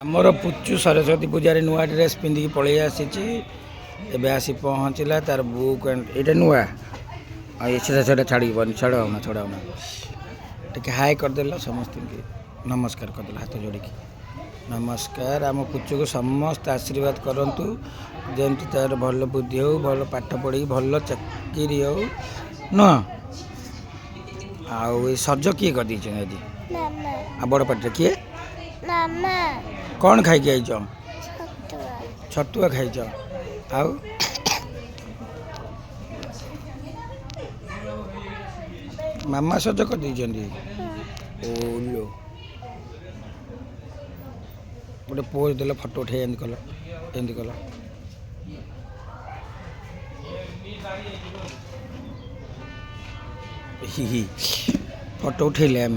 आमर पुचु सरस्वती पूजा नुआ ड्रेस पिंधिकी पलि आसी आसी पहुँचला तार बुक ये नुआ छड़ा छाड़बनी छड़ाऊना छड़ाऊना टे हाय करदेल समस्त नमस्कार करदेल हाथ जोड़ी नमस्कार। आम पुचु को समस्त आशीर्वाद करंतु जमती तार भल बुद्धि हो भल पाठ पढ़ी भल चाकरी हो न आउ सज किए कर आज बड़ पाटे किए कौन खाई आई छतुआ खाई आउ मामा सज कर ओलो गोटे पोज देल फटो उठे एमती कल फटो उठेले आम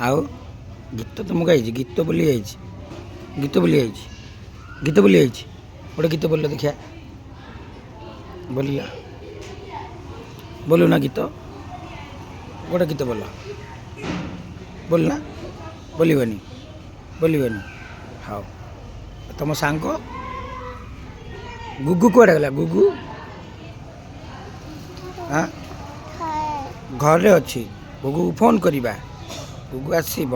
आउ गीत तो मुझे गाई गीत बोली गीत बोली गोटे गीत बोल देखिया बोलिया बोलू ना गीत गोटे गीत बोलना बोलबनी हाँ तुम सांग गुगु कड़े गला गुगु हाँ घरे अच्छी गुगु फोन करवा गुगु आसब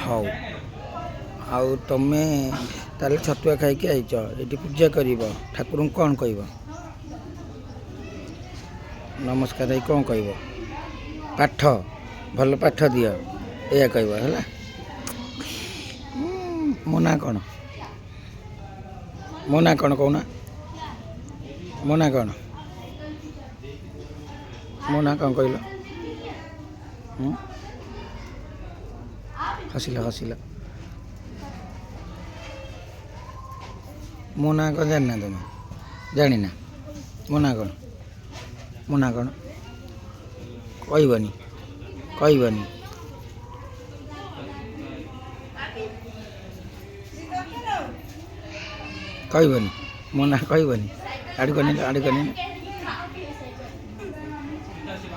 हाँ आउ तुमे ताले छतुआ खाई आईच ये पूजा कर ठाकुर कौन कह नमस्कार है कौन कह पाठ भल पाठ दियो या कह है मो ना कौन कहना मो ना कौन कहल हसिल मो ना कौन जाना तुम जानी ना मो ना कौन कहबनी मो ना कहबनी आड़कनी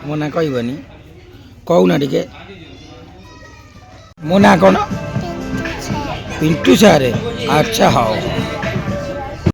मो ना कहबनी कहना टे मो ना कौन पिंटू सारे अच्छा हाँ